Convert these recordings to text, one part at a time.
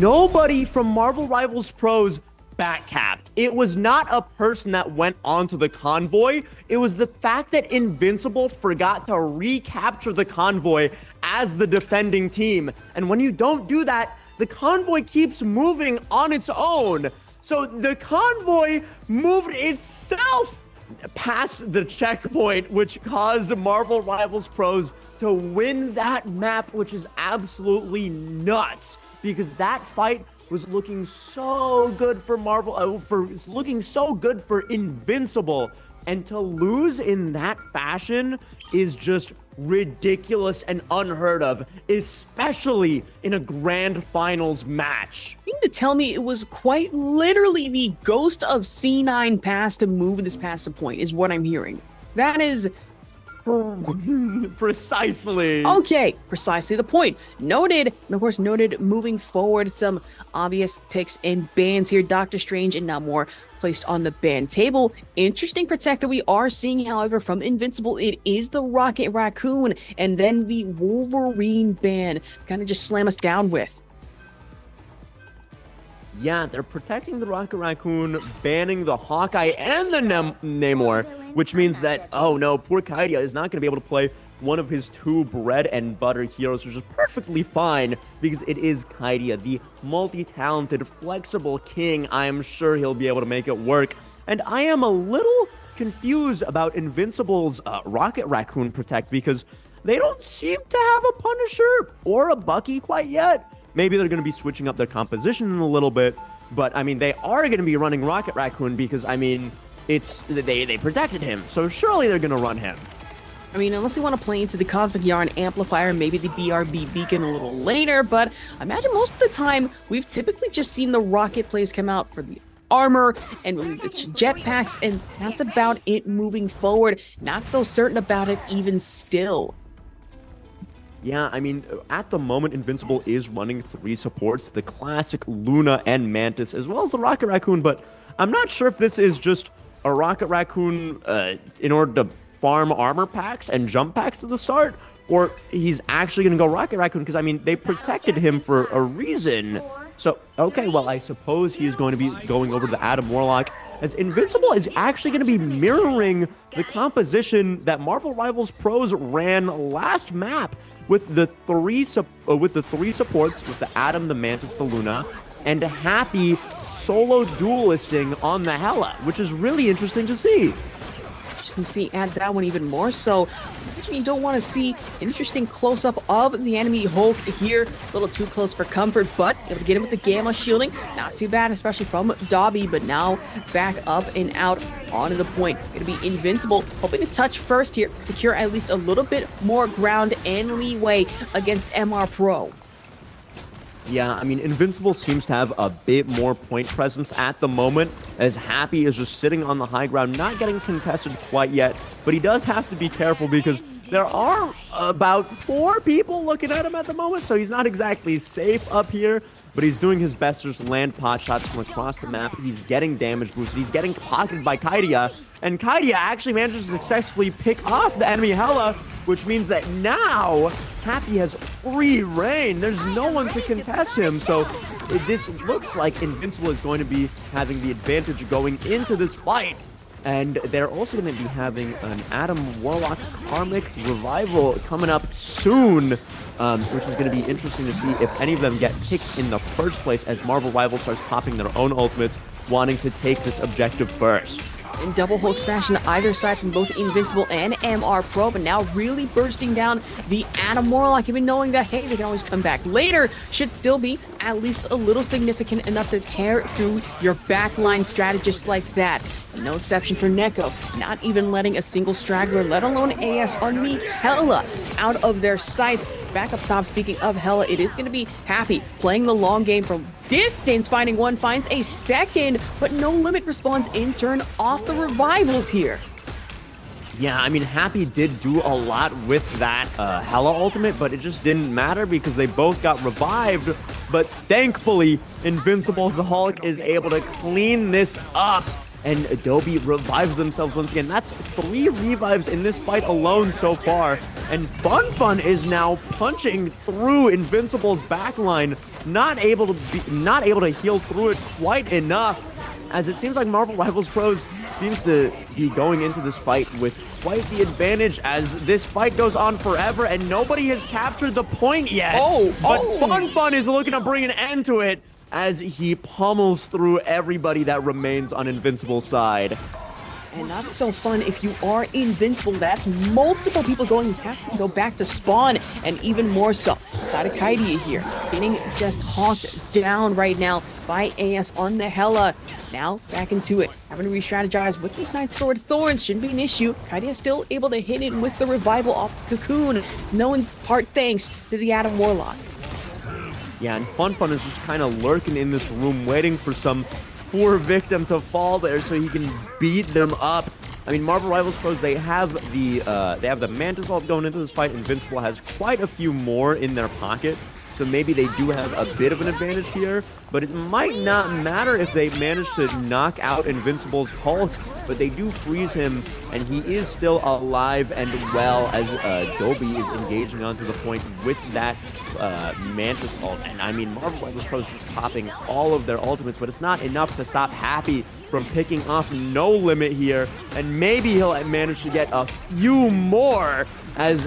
nobody from Marvel Rivals Pros backcapped. It was not a person that went onto the convoy. It was the fact that Invincible forgot to recapture the convoy as the defending team. And when you don't do that, the convoy keeps moving on its own. So the convoy moved itself past the checkpoint, which caused Marvel Rivals Pros to win that map, which is absolutely nuts, because that fight was looking so good for looking so good for Invincible, and to lose in that fashion is just ridiculous and unheard of, especially in a grand finals match. You mean to tell me it was quite literally the ghost of C9 pass to move this past the point is what I'm hearing. That is precisely. Okay, precisely the point. Noted, and of course noted moving forward, some obvious picks and bans here. Doctor Strange and Namor placed on the ban table. Interesting protect that we are seeing, however, from Invincible. It is the Rocket Raccoon, and then the Wolverine ban. Kind of just slam us down with. Yeah, they're protecting the Rocket Raccoon, banning the Hawkeye and the Namor, which means that, oh no, poor Kaidia is not going to be able to play one of his two bread and butter heroes, which is perfectly fine, because it is Kaidia, the multi-talented, flexible king. I am sure he'll be able to make it work. And I am a little confused about Invincible's Rocket Raccoon protect, because they don't seem to have a Punisher or a Bucky quite yet. Maybe they're going to be switching up their composition in a little bit, but I mean, they are going to be running Rocket Raccoon because, I mean, they protected him, so surely they're going to run him. I mean, unless they want to play into the Cosmic Yarn Amplifier, maybe the BRB Beacon a little later, but I imagine most of the time, we've typically just seen the Rocket plays come out for the armor and the jetpacks, and that's about it moving forward. Not so certain about it even still. Yeah, I mean, at the moment, Invincible is running 3 supports, the classic Luna and Mantis, as well as the Rocket Raccoon, but I'm not sure if this is just a Rocket Raccoon in order to farm armor packs and jump packs to the start, or he's actually going to go Rocket Raccoon, because, I mean, they protected him for a reason. So, okay, well, I suppose he's going to be going over to the Adam Warlock, as Invincible is actually going to be mirroring the composition that Marvel Rivals Pros ran last map with the three supports, with the Adam, the Mantis, the Luna, and a Happy solo duelisting on the Hela, which is really interesting to see. Interesting to see, add that one even more so. You don't want to see an interesting close-up of the enemy Hulk here. A little too close for comfort, but able to get him with the Gamma shielding. Not too bad, especially from Dobby, but now back up and out onto the point. Going to be Invincible, hoping to touch first here, secure at least a little bit more ground and leeway against MR Pro. Yeah, I mean, Invincible seems to have a bit more point presence at the moment, as Happy is just sitting on the high ground, not getting contested quite yet, but he does have to be careful because there are about 4 people looking at him at the moment, so he's not exactly safe up here, but he's doing his best to just land pot shots from across the map. He's getting damage boosted, he's getting pocketed by Kaidia, and Kaidia actually manages to successfully pick off the enemy Hela, which means that now Happy has free reign. There's no one to contest him, so this looks like Invincible is going to be having the advantage going into this fight. And they're also going to be having an Adam Warlock Karmic Revival coming up soon, which is going to be interesting to see if any of them get picked in the first place as Marvel Rival starts popping their own ultimates, wanting to take this objective first. And double Hulk smash on either side from both Invincible and MR Pro, but now really bursting down the Adam Warlock, even knowing that, hey, they can always come back later, should still be at least a little significant enough to tear through your backline strategists like that. No exception for Neko, not even letting a single straggler, let alone AS on the Hela, out of their sights. Back up top, speaking of Hela, it is going to be Happy playing the long game from distance, finding one, finds a second, but No Limit responds in turn off the revivals here. Yeah, I mean, Happy did do a lot with that Hela ultimate, but it just didn't matter because they both got revived. But thankfully, Invincible's Hulk is able to clean this up and Adobe revives themselves once again. That's 3 revives in this fight alone so far, and Fun is now punching through Invincible's backline, not able to heal through it quite enough, as it seems like Marv2lRiva1s Pros seems to be going into this fight with quite the advantage, as this fight goes on forever and nobody has captured the point yet. But Fun is looking to bring an end to it as he pummels through everybody that remains on Invincible's side. And that's so fun. If you are invincible, that's multiple people going to have to go back to spawn, and even more so. Side of Kaidia here, getting just hawked down right now by AS on the Hella. Now back into it, having to re-strategize with this Knight's Sword. Thorns shouldn't be an issue. Kaidia still able to hit it with the revival off the Cocoon, no in part thanks to the Adam Warlock. Yeah, and Fun is just kind of lurking in this room, waiting for some poor victim to fall there so he can beat them up. I mean, Marv2lRiva1s Pros, they have the Mantis ult going into this fight. Invincible has quite a few more in their pocket, so maybe they do have a bit of an advantage here, but it might not matter if they manage to knock out Invincible's Hulk, but they do freeze him, and he is still alive and well, as Dobby is engaging onto the point with that Mantis ult. And I mean, Marv2lRiva1s Pros just popping all of their ultimates, but it's not enough to stop Happy from picking off No Limit here, and maybe he'll manage to get a few more as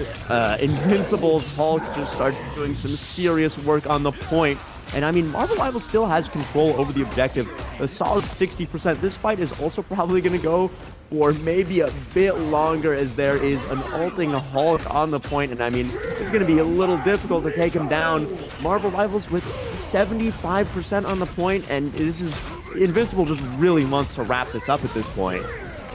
Invincible's Hulk just starts doing some serious work on the point. And I mean, Marv2lRiva1s still has control over the objective, a solid 60%. This fight is also probably going to go for maybe a bit longer, as there is an ulting Hulk on the point, and I mean, it's going to be a little difficult to take him down. Marv2lRiva1s with 75% on the point, and this is Invincible just really wants to wrap this up at this point.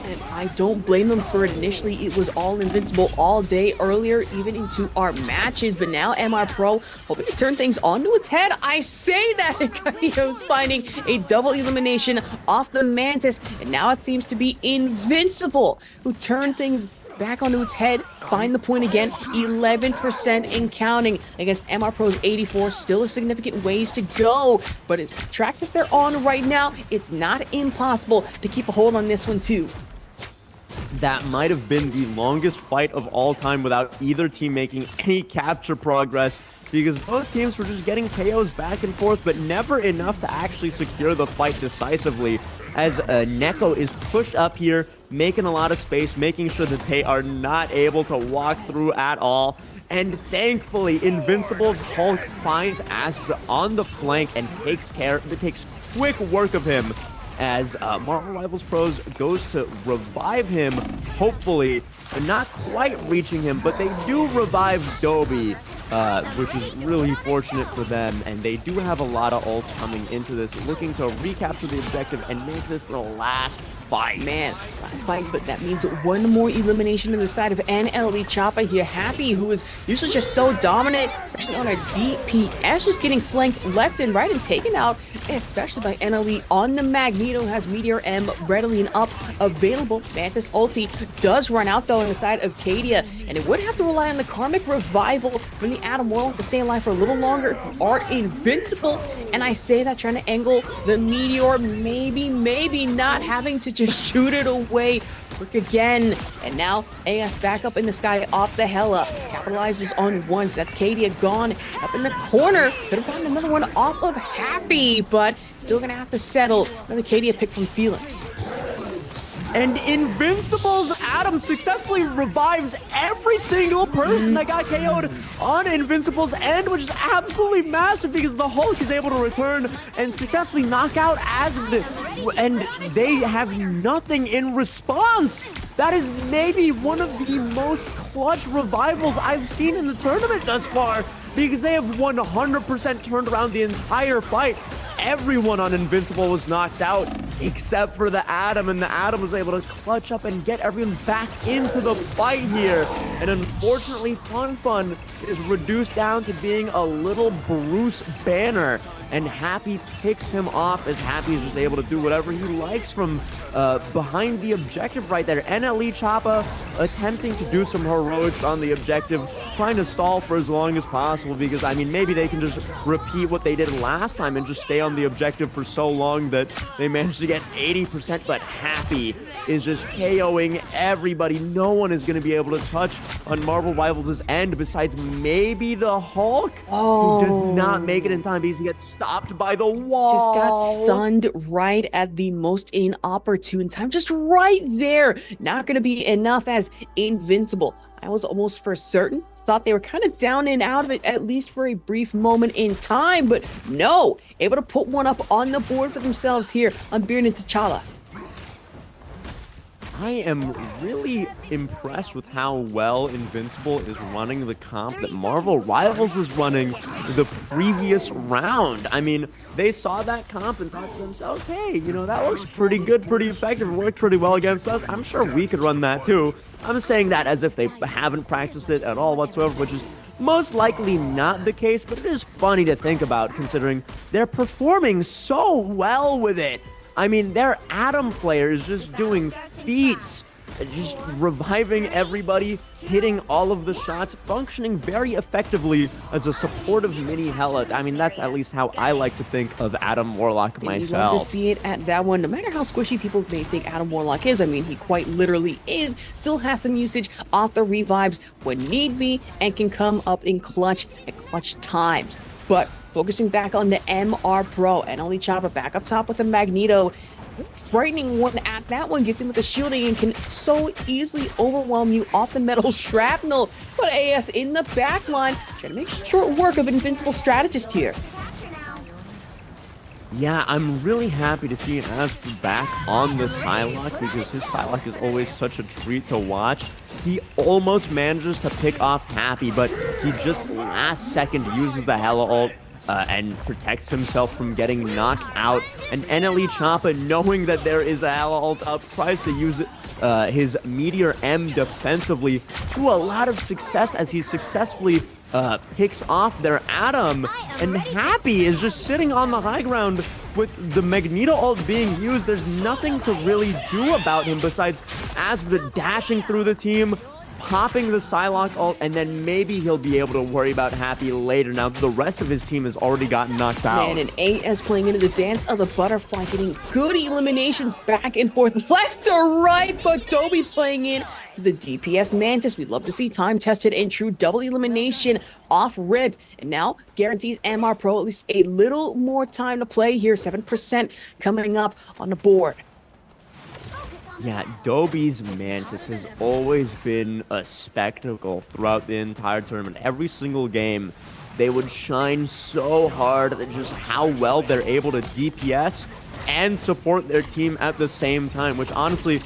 And I don't blame them for it. Initially, it was all Invincible all day earlier, even into our matches. But now MR Pro hoping to turn things onto its head. I say that Kaio's finding a double elimination off the Mantis. And now it seems to be Invincible who turned things back onto its head, find the point again, 11% and counting against MR Pro's 84. Still a significant ways to go, but it's the track that they're on right now. It's not impossible to keep a hold on this one too. That might have been the longest fight of all time without either team making any capture progress, because both teams were just getting KOs back and forth, but never enough to actually secure the fight decisively, as Neko is pushed up here, making a lot of space, making sure that they are not able to walk through at all. And thankfully, Invincible's Hulk finds Astra on the flank and takes quick work of him, as Marv2lRiva1s Pros goes to revive him, hopefully, but not quite reaching him, but they do revive Dobby, which is really fortunate for them, and they do have a lot of ults coming into this, looking to recapture the objective and make this the last fight. Man, last fight, but that means one more elimination on the side of NLE here. Happy, who is usually just so dominant, especially on our DPS, just getting flanked left and right and taken out, especially by NLE on the Magneto, has Meteor M readily and up available. Mantis ulti does run out though on the side of Kadia, and it would have to rely on the Karmic Revival from the Adam Warlock to stay alive for a little longer, are Invincible. And I say that trying to angle the Meteor, maybe not having to just shoot it away quick again. And now AS back up in the sky off the Hella, capitalizes on once. That's Kadia gone up in the corner. Could have gotten another one off of Happy, but still gonna have to settle. Another Kadia pick from Felix. And Invincible's Adam successfully revives every single person that got KO'd on Invincible's end, which is absolutely massive, because the Hulk is able to return and successfully knock out and they have nothing in response. That is maybe one of the most clutch revivals I've seen in the tournament thus far, because they have 100% turned around the entire fight. Everyone on Invincible was knocked out except for the Adam, and the Adam was able to clutch up and get everyone back into the fight here. And unfortunately, Fun is reduced down to being a little Bruce Banner, and Happy picks him off, as Happy is just able to do whatever he likes from behind the objective right there. NLE Choppa attempting to do some heroics on the objective, trying to stall for as long as possible because, I mean, maybe they can just repeat what they did last time and just stay on the objective for so long that they managed to get 80%, but Happy is just KOing everybody. No one is going to be able to touch on Marv2lRiva1s' end besides maybe the Hulk, who does not make it in time because he gets stopped by the wall. Just got stunned right at the most inopportune time, just right there. Not going to be enough as Invincible. I was almost for certain thought they were kind of down and out of it, at least for a brief moment in time, but no, able to put one up on the board for themselves here on Beard and T'Challa. I am really impressed with how well Invincible is running the comp that Marv2lRiva1s was running the previous round. I mean, they saw that comp and thought to themselves, hey, you know, that looks pretty good, pretty effective, it worked pretty well against us. I'm sure we could run that too. I'm saying that as if they haven't practiced it at all whatsoever, which is most likely not the case, but it is funny to think about considering they're performing so well with it. I mean, their Atom player is just doing feats, just reviving everybody, hitting all of the shots, functioning very effectively as a supportive mini Hela. I mean, that's at least how I like to think of Adam Warlock myself. You love to see it at that one, no matter how squishy people may think Adam Warlock is. I mean, he quite literally is. Still has some usage off the revives when need be and can come up in clutch at clutch times. But focusing back on the MR Pro, and only Chopper back up top with the Magneto. Frightening one at that one, gets him with the shielding and can so easily overwhelm you off the metal shrapnel. But AS in the back line, trying to make short work of Invincible strategist here. Yeah, I'm really happy to see Az back on the Psylocke because his Psylocke is always such a treat to watch. He almost manages to pick off Happy, but he just last second uses the Hela ult and protects himself from getting knocked out. And NLE Choppa, knowing that there is a Hela ult up, tries to use his Meteor M defensively to a lot of success as he successfully picks off their Atom. And Happy is just sitting on the high ground with the Magneto ult being used. There's nothing to really do about him besides Asva dashing through the team, popping the Psylocke ult, and then maybe he'll be able to worry about Happy later. Now, the rest of his team has already gotten knocked out. And an AS playing into the dance of the butterfly, getting good eliminations back and forth, left to right, but Dobby playing in to the DPS Mantis. We'd love to see time-tested and true double elimination off rip. And now guarantees MR Pro at least a little more time to play here. 7% coming up on the board. Yeah, Dobby's Mantis has always been a spectacle throughout the entire tournament. Every single game, they would shine so hard at just how well they're able to DPS and support their team at the same time, which honestly,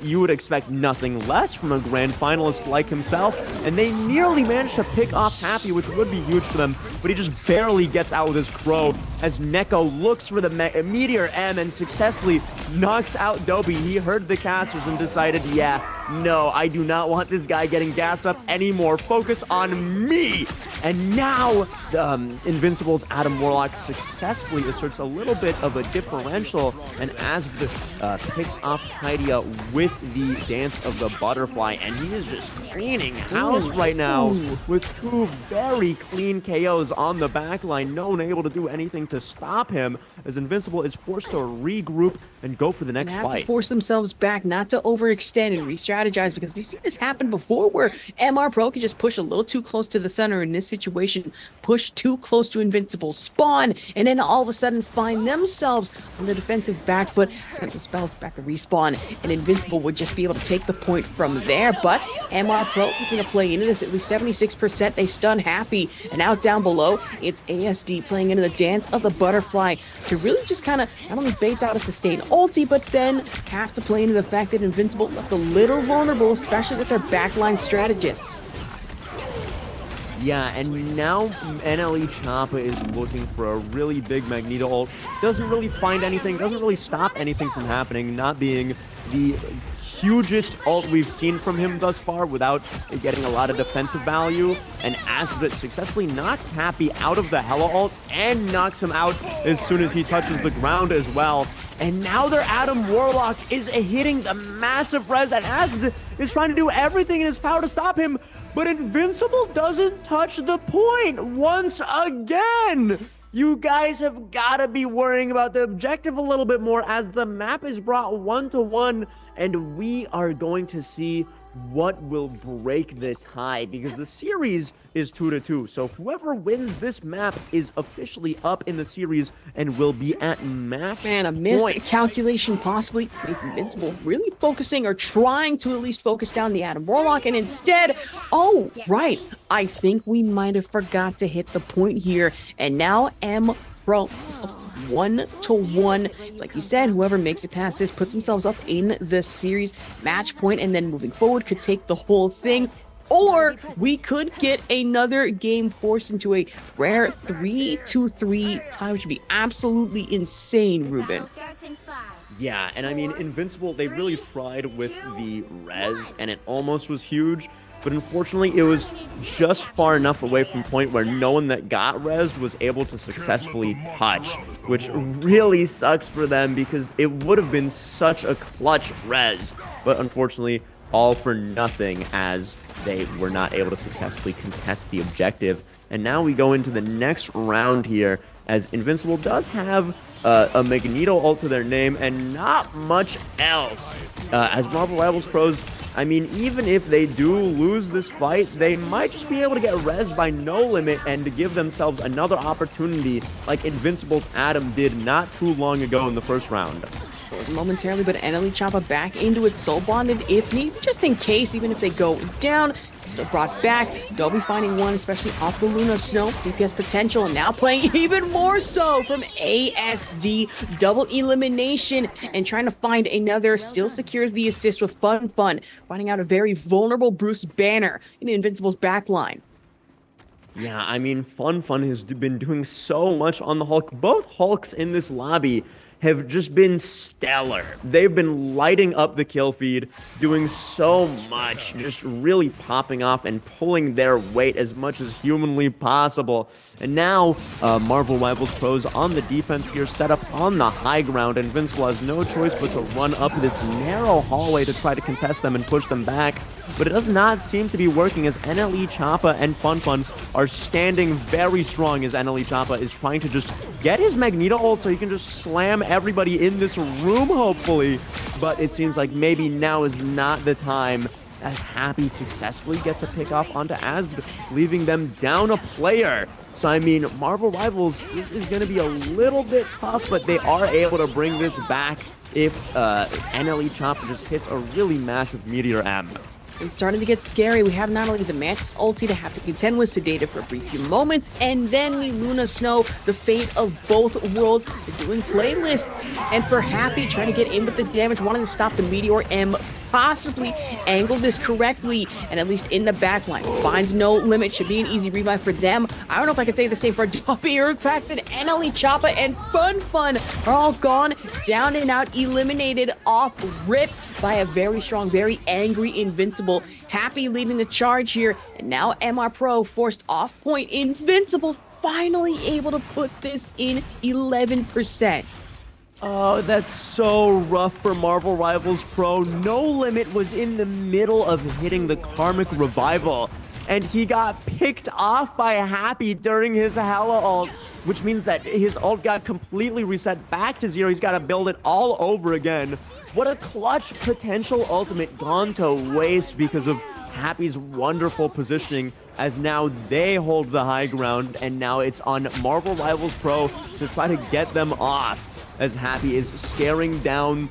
you would expect nothing less from a grand finalist like himself, and they nearly managed to pick off Happy, which would be huge for them, but he just barely gets out with his crow as Neko looks for the Meteor M and successfully knocks out Dobby. He heard the casters and decided, yeah, no, I do not want this guy getting gassed up anymore. Focus on me. And now Invincible's Adam Warlock successfully asserts a little bit of a differential, and as picks off Kydia with the Dance of the Butterfly, and he is just cleaning house right now with two very clean KOs on the backline. No one able to do anything to stop him as Invincible is forced to regroup and go for the next fight. To force themselves back, not to overextend and re-strategize, because we've seen this happen before where MR Pro can just push a little too close to the center. In this situation, push too close to Invincible spawn, and then all of a sudden find themselves on the defensive back foot, send the spells back to respawn, and Invincible would just be able to take the point from there. But MR Pro looking to play into this, at least 76%. They stun Happy, and out down below, it's ASD playing into the Dance of the Butterfly to really just kind of not only bait out a sustained ulti, but then have to play into the fact that Invincible left a little vulnerable, especially with their backline strategists. Yeah, and now NLE Choppa is looking for a really big Magneto ult. Doesn't really find anything, doesn't really stop anything from happening, not being the hugest ult we've seen from him thus far without getting a lot of defensive value. And Asbit successfully knocks Happy out of the Hella ult and knocks him out as soon as he touches the ground as well. And now their Adam Warlock is hitting the massive res, and Asbit is trying to do everything in his power to stop him, but Invincible doesn't touch the point once again. You guys have got to be worrying about the objective a little bit more as the map is brought 1-1, and we are going to see what will break the tie, because the series is 2-2. So whoever wins this map is officially up in the series and will be at match Man, a missed point. calculation possibly. Invincible really focusing or trying to at least focus down the Adam Warlock, and instead, oh, right, I think we might have forgot to hit the point here, and now Pro is 1-1. It's like you said, whoever makes it past this puts themselves up in the series match point, and then moving forward could take the whole thing. Or we could get another game forced into a rare 3-3 tie, which would be absolutely insane, Ruben. Yeah, and I mean, Invincible, they really tried with the res, and it almost was huge, but unfortunately, it was just far enough away from point where no one that got rezzed was able to successfully touch, which really sucks for them because it would have been such a clutch res, but unfortunately, all for nothing as they were not able to successfully contest the objective. And now we go into the next round here, as Invincible does have a Magneto ult to their name and not much else. As Marv2lRiva1s pros, I mean, even if they do lose this fight, they might just be able to get rezzed by No Limit and to give themselves another opportunity like Invincible's Adam did not too long ago in the first round. Momentarily, but inv1ncible back into its soul bonded if need, just in case, even if they go down, still brought back. They'll be finding one, especially off the Luna Snow. DPS potential, and now playing even more so from ASD. Double elimination, and trying to find another. Still secures the assist with Fun, finding out a very vulnerable Bruce Banner in Invincible's backline. Yeah, I mean, Fun has been doing so much on the Hulk. Both Hulks in this lobby have just been stellar. They've been lighting up the kill feed, doing so much, just really popping off and pulling their weight as much as humanly possible. And now, Marv2lRiva1s pros on the defense here, set up on the high ground. Invincible has no choice but to run up this narrow hallway to try to contest them and push them back. But it does not seem to be working as inv1ncible and Fun are standing very strong as inv1ncible is trying to just get his Magneto ult so he can just slam everybody in this room, hopefully. But it seems like maybe now is not the time, as Happy successfully gets a pick off onto Asb, leaving them down a player. So, I mean, Marv2lRiva1s, this is going to be a little bit tough, but they are able to bring this back if inv1ncible just hits a really massive Meteor M. It's starting to get scary. We have not only the Mantis ulti to have to contend with Sedated for a brief few moments, and then the Luna Snow, the fate of both worlds. They're doing playlists, and for Happy, trying to get in with the damage, wanting to stop the Meteor M, possibly angle this correctly, and at least in the backline. Finds No Limit, should be an easy revive for them. I don't know if I could say the same for Duppy or the fact that inv1ncible and Fun are all gone, down and out, eliminated off rip by a very strong, very angry Invincible. Happy leading the charge here, and now MR Pro forced off point. Invincible finally able to put this in 11%. Oh, that's so rough for Marv2lRiva1s pro. No Limit was in the middle of hitting the Karmic Revival, and he got picked off by Happy during his Hella ult, which means that his ult got completely reset back to 0. He's got to build it all over again. What a clutch potential ultimate gone to waste because of Happy's wonderful positioning, as now they hold the high ground, and now it's on Marv2lRiva1s pro to try to get them off, as Happy is staring down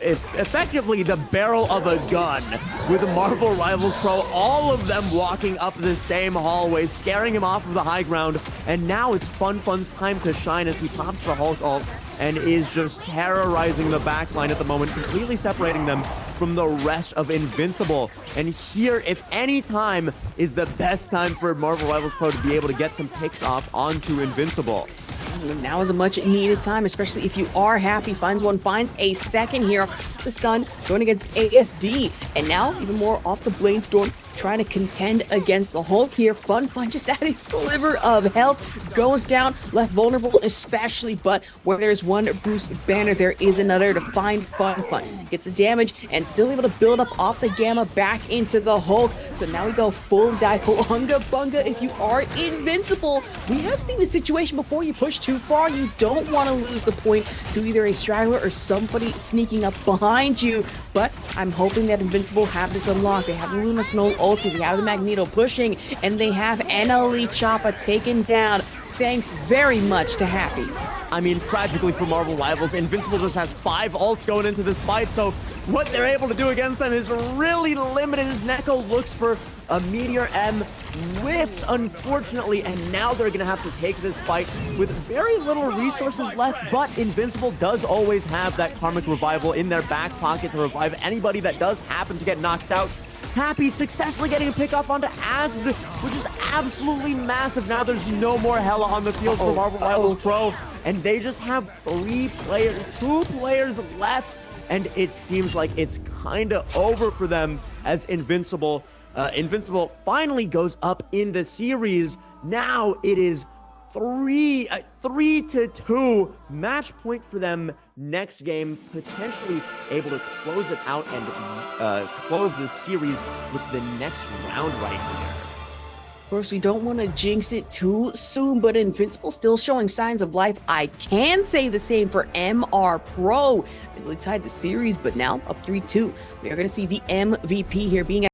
effectively the barrel of a gun with Marv2lRiva1s pro, all of them walking up the same hallway, scaring him off of the high ground. And now it's Fun's time to shine as he pops the Hulk ult and is just terrorizing the backline at the moment, completely separating them from the rest of Invincible. And here, if any time, is the best time for Marv2lRiva1s pro to be able to get some picks off onto Invincible. now is a much needed time, especially if you are happy. Finds one, finds a second here. The Sun going against ASD, and now even more off the Bladestorm, trying to contend against the Hulk here. Fun just at a sliver of health, goes down, left vulnerable especially, but where there's one Bruce Banner, there is another to find Fun. Gets the damage and still able to build up off the Gamma back into the Hulk. So now we go full dive, Unga Bunga. If you are invincible, we have seen the situation before. You push too far, you don't want to lose the point to either a straggler or somebody sneaking up behind you. But I'm hoping that Invincible have this unlocked. They have Luna Snow ulti, they have the Magneto pushing, and they have NLE Choppa taken down. Thanks very much to Happy. I mean, tragically for Marvel Rivals, Invincible just has 5 ults going into this fight, so what they're able to do against them is really limited as Neko looks for a Meteor M, whiffs, unfortunately, and now they're going to have to take this fight with very little resources left, but Invincible does always have that Karmic Revival in their back pocket to revive anybody that does happen to get knocked out. Happy successfully getting a pick up onto Azd, which is absolutely massive. Now there's no more Hela on the field for Marvel Rivals Pro, and they just have 2 players left, and it seems like it's kind of over for them as Invincible finally goes up in the series. Now it is 3-2 match point for them next game, potentially able to close it out and close this series with the next round right here. Of course, we don't want to jinx it too soon, but Invincible still showing signs of life. I can say the same for MR Pro. Simply tied the series, but now up 3-2. We are going to see the MVP here being